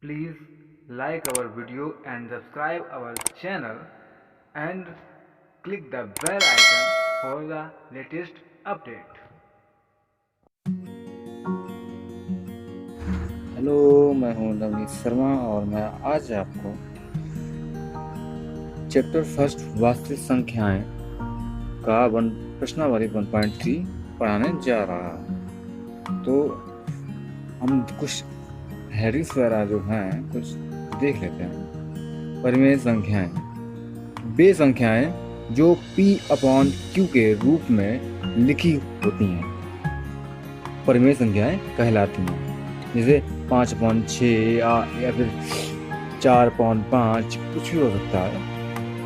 Please like our video and subscribe our channel and click the bell icon for the latest update. Hello, मैं हूं नवनीत शर्मा और मैं आज आपको चैप्टर फर्स्ट वास्तविक संख्याएं का प्रश्नावली 1.3 पढ़ाने जा रहा हूं। तो हम कुछ हैरिस वगैरह जो हैं कुछ देख लेते हैं। परिमेय संख्याएं वे संख्याएं जो P/Q के रूप में लिखी होती हैं परिमेय संख्याएं कहलाती हैं। जैसे 5/6 या फिर 4/5 कुछ भी हो सकता है।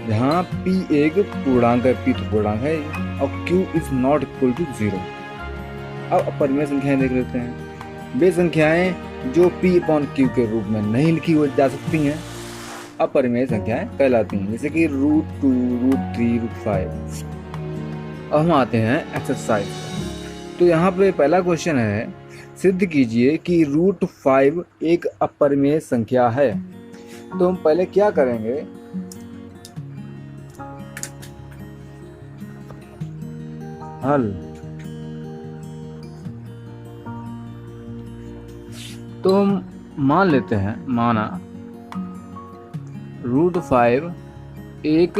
जहाँ P एक पूर्णांक है, P तो पूर्णांक है और Q is not equal to 0। अब परिमेय संख्याएं देख लेते हैं। वे संख्याएं जो P/Q के रूप में नहीं लिखी हो जा सकती हैं अपरिमेय संख्याएं कहलाती हैं, जैसे कि √2, √3, √5। अब हम आते हैं एक्सरसाइज। तो यहाँ पे पहला क्वेश्चन है, सिद्ध कीजिए कि √5 एक अपरिमेय संख्या है। तो हम पहले क्या करेंगे, हल। तो हम मान लेते हैं, माना √5 एक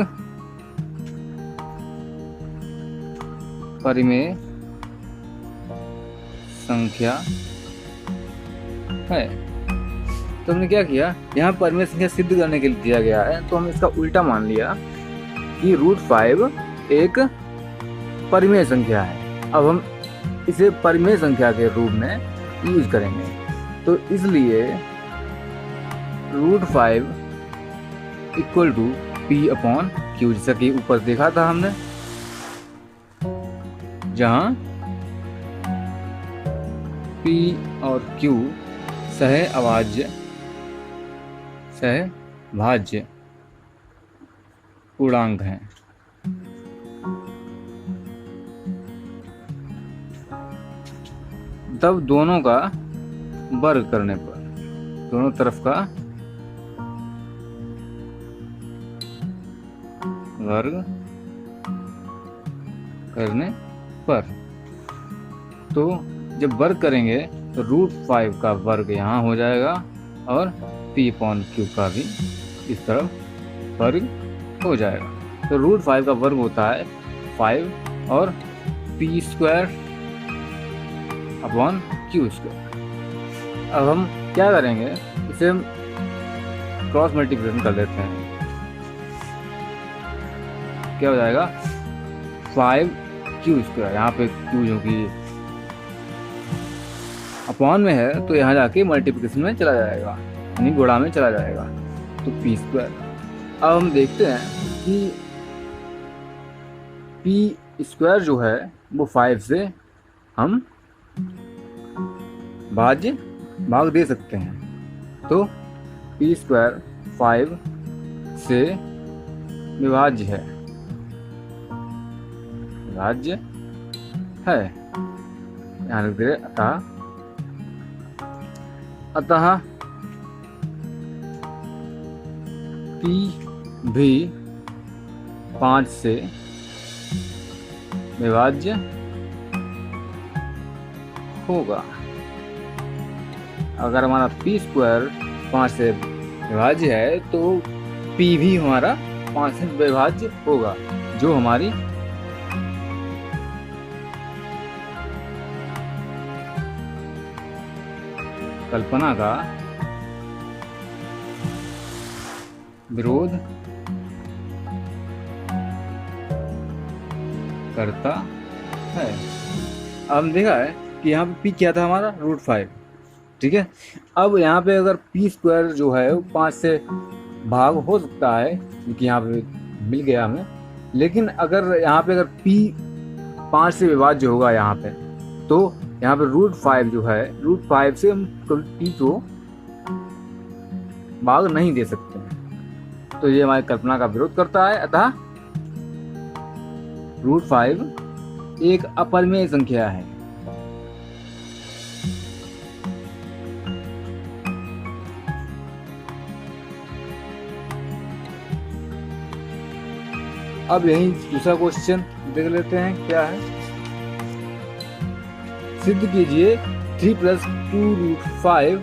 परिमेय संख्या है। तो हमने क्या किया, यहाँ परिमेय संख्या सिद्ध करने के लिए दिया गया है, तो हम इसका उल्टा मान लिया कि √5 एक परिमेय संख्या है। अब हम इसे परिमेय संख्या के रूप में यूज करेंगे। तो इसलिए √5 इक्वल टू P/Q, जैसा कि ऊपर देखा था हमने, जहां P और Q सहभाज्य पूर्णांक हैं। तब दोनों का वर्ग करने पर, दोनों तरफ का वर्ग करने पर, तो जब वर्ग करेंगे तो √5 का वर्ग यहाँ हो जाएगा और P/Q का भी इस तरफ वर्ग हो जाएगा। तो √5 का वर्ग होता है 5 और P² अपॉन Q²। अब हम क्या करेंगे, इसे हम क्रॉस मल्टीप्लिकेशन कर लेते हैं। क्या हो जाएगा, 5Q²। यहाँ पे Q जो कि अपॉन में है तो यहाँ जाके मल्टीप्लिकेशन में चला जाएगा, यानी गुणा में चला जाएगा, तो P²। अब हम देखते हैं कि P² जो है वो 5 से हम भाग दे सकते हैं। तो P² 5 से विभाज्य है, यहाँ लिख दे, अतः P भी 5 से विभाज्य होगा। अगर हमारा P² 5 से विभाज्य है तो P भी हमारा 5 से विभाज्य होगा, जो हमारी कल्पना का विरोध करता है। अब हम देखा है कि यहाँ पे P क्या था हमारा, √5, ठीक है। अब यहाँ पे अगर P² जो है वो 5 से भाग हो सकता है, क्योंकि यहाँ पे मिल गया हमें। लेकिन अगर यहाँ पे P 5 से विभाज्य होगा यहाँ पे, तो यहाँ पे √5 जो है, √5 से हम P को भाग नहीं दे सकते हैं, तो ये हमारी कल्पना का विरोध करता है। अतः √5 एक अपरिमेय संख्या है। अब यही दूसरा क्वेश्चन देख लेते हैं क्या है। सिद्ध कीजिए 3 + 2√5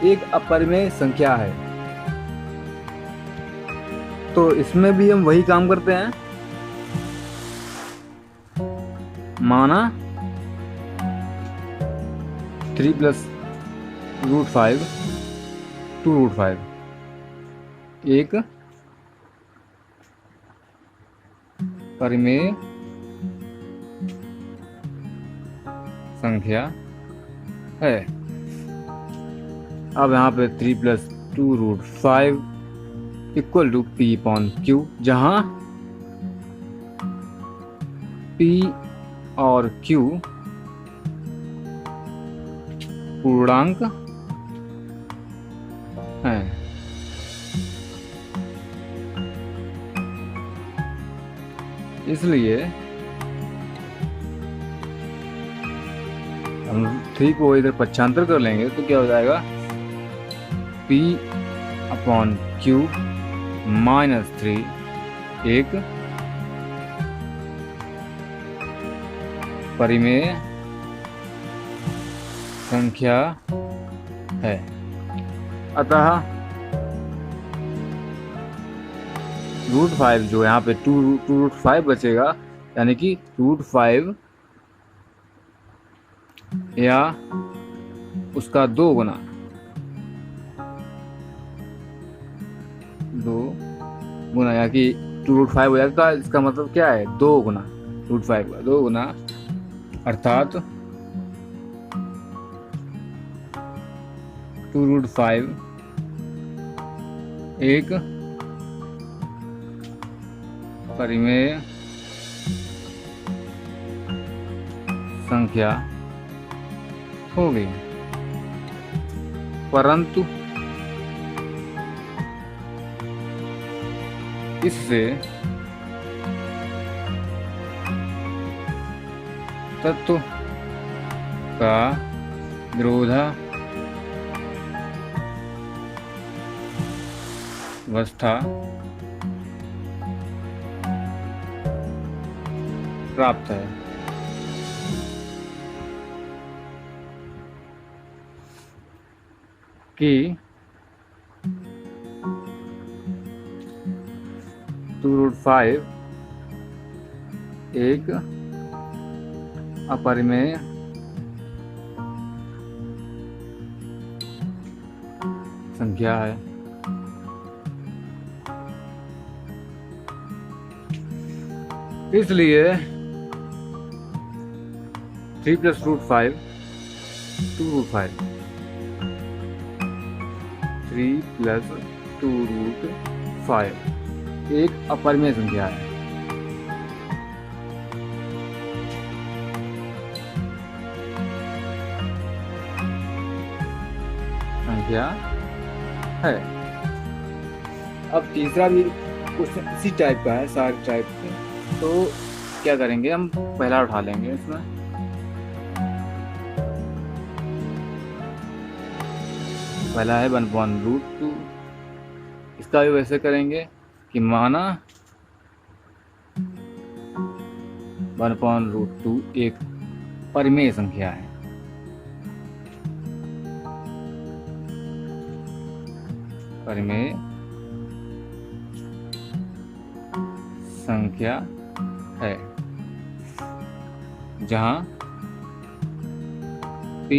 एक अपरिमेय संख्या है। तो इसमें भी हम वही काम करते हैं। माना 3 + √5 2√5 एक परिमेय संख्या है। अब यहाँ पे 3 + 2√5 = P/Q, जहाँ P और Q पूर्णांक हैं। इसलिए हम 3 को इधर पक्षांतर कर लेंगे तो क्या हो जाएगा, P/Q - 3 एक परिमेय संख्या है। अतः √5 जो यहाँ पे 2√5 बचेगा, यानी कि √5 या उसका 2 गुना यानी कि 2√5 हो जाएगा। इसका मतलब क्या है, 2 गुना √5 का 2 गुना, अर्थात 2√5 एक परिमेय संख्या होगी। परंतु इससे तत्व का विरोधावस्था प्राप्त है। कि 2√5 एक अपरिमेय संख्या है। इसलिए 3 + √5 2√5 3 + 2√5 एक अपरिमेय संख्या है। अब तीसरा भी क्वेश्चन इसी टाइप का है, सारे टाइप के। तो क्या करेंगे, हम पहला उठा लेंगे। इसमें पहला है 1/√2। इसका भी वैसे करेंगे कि माना 1/√2 एक परिमेय संख्या है। परिमेय संख्या है जहाँ P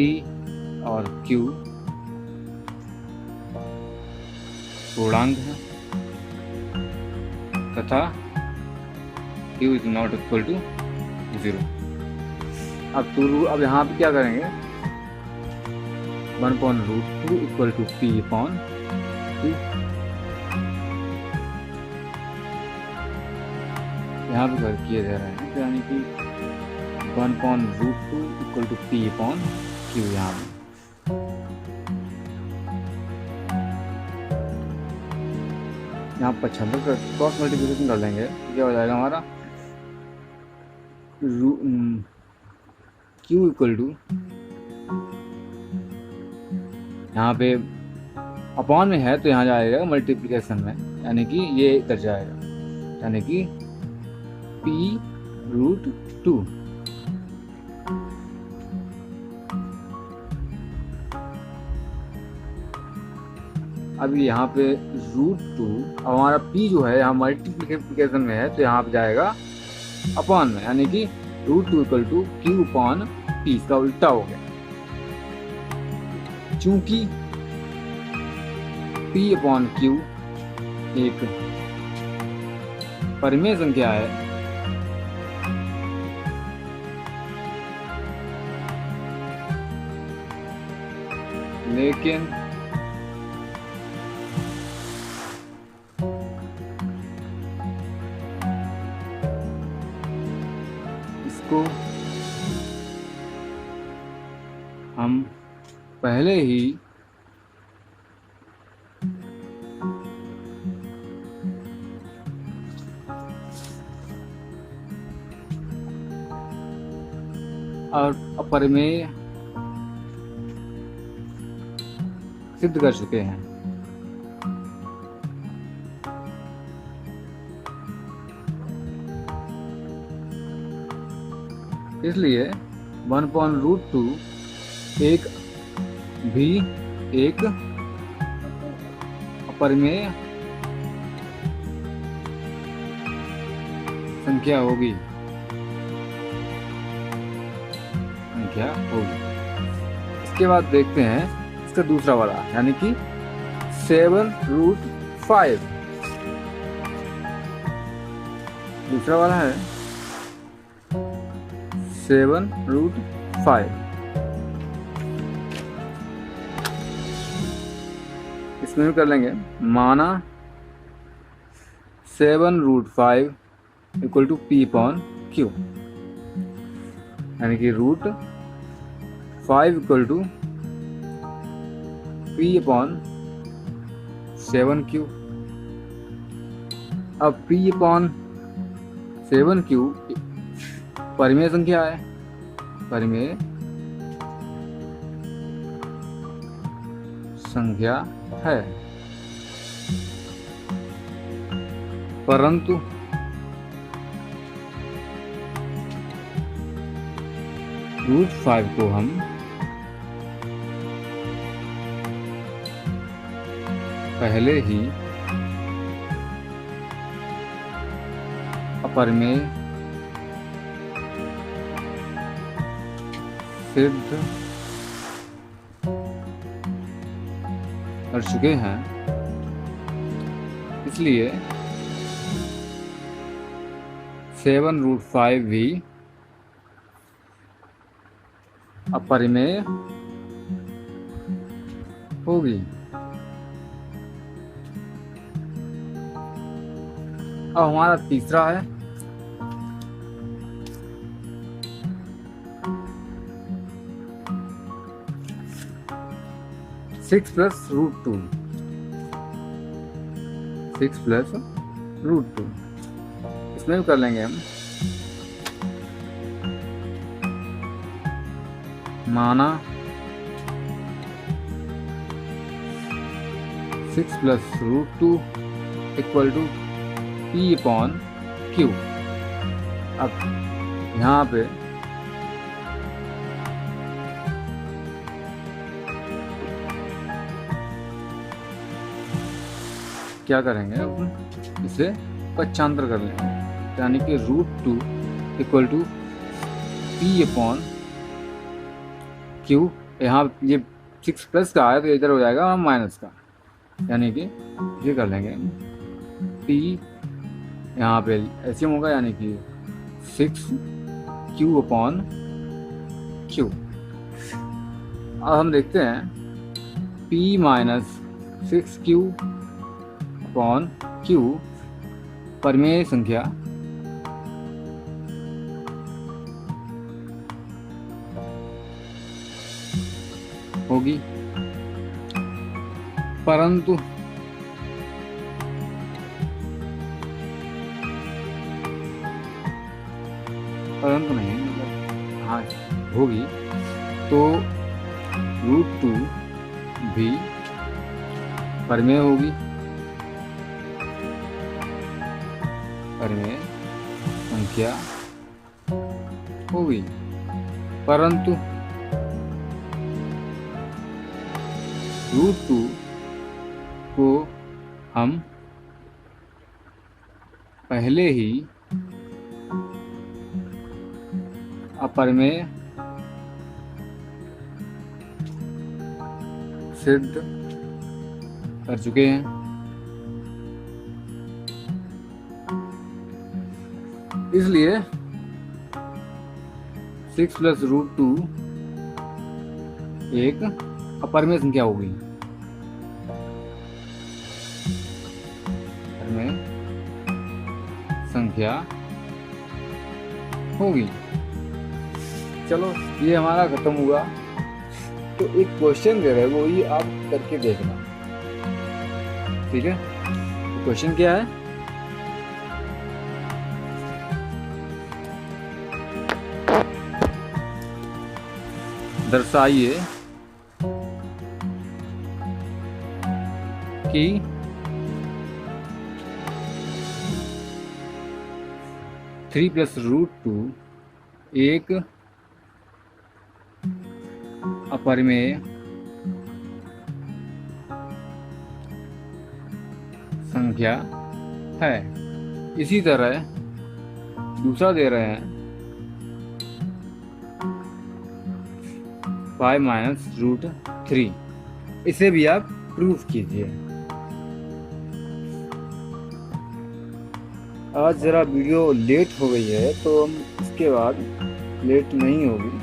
और Q पूर्णांक है तथा Q ≠ 0। अब यहाँ पे क्या करेंगे, 1/√2 = P/Q। यहाँ पे कर किए जा रहे हैं, यानी कि 1/√2 = P/Q। यहाँ 75 का क्रॉस मल्टीप्लिकेशन कर लेंगे तो क्या हो जाएगा हमारा, Q = यहाँ पे अपॉन में है तो यहाँ जाएगा मल्टीप्लिकेशन में, यानी कि ये इधर जाएगा, यानी कि p√2। अब यहाँ पे √2, अब हमारा p जो है यहाँ मल्टीप्लिकेशन में है तो यहाँ पे जाएगा अपॉन में, यानी कि √2 = q/p, इसका उल्टा हो गया। चूंकि p/q एक परिमेय संख्या है, लेकिन इसको हम पहले ही और अपरिमेय सिद्ध कर चुके हैं। इसलिए 1/√2 एक अपरिमेय संख्या होगी। इसके बाद देखते हैं इसका दूसरा वाला, यानी कि 7√5। दूसरा वाला है 7√5। इसमें भी कर लेंगे, माना 7√5 = p/q, यानी कि √5 = p/7q। अब p/7q परिमेय संख्या है, परिमेय संख्या है, परंतु √5 को हम पहले ही अपरिमेय सिद्ध कर चुके हैं। इसलिए 7√5 भी अपरिमेय होगी। अब हमारा तीसरा है 6 + √2। 6 + √2 इसमें भी कर लेंगे हम, माना 6 + √2 = p/q। अब यहाँ पे क्या करेंगे, इसे पक्षांतर कर लेंगे, यानी कि √2 = p/q। यहाँ ये 6 प्लस का है तो इधर हो जाएगा माइनस का, यानी कि ये कर लेंगे p यहाँ पे एलसीएम होगा, यानी कि 6q/q। अब हम देखते हैं p - 6q/q परिमेय संख्या होगी, परंतु नहीं, मतलब हाँ होगी, तो √2 भी परिमेय होगी, परिमेय संख्या होगी, परंतु √2 को हम पहले ही अपरिमेय सिद्ध कर चुके हैं। इसलिए 6 + √2 एक अपरिमेय संख्या होगी। अपरिमेय संख्या होगी। चलो ये हमारा खत्म हुआ। तो एक क्वेश्चन दे रहे हैं, वो ही आप करके देखना, ठीक है। तो क्वेश्चन क्या है? दर्शाइए कि थ्री + √2 एक अपरिमेय संख्या है। इसी तरह दूसरा दे रहे हैं 5 - √3, इसे भी आप प्रूफ कीजिए। आज ज़रा वीडियो लेट हो गई है, तो हम इसके बाद लेट नहीं होगी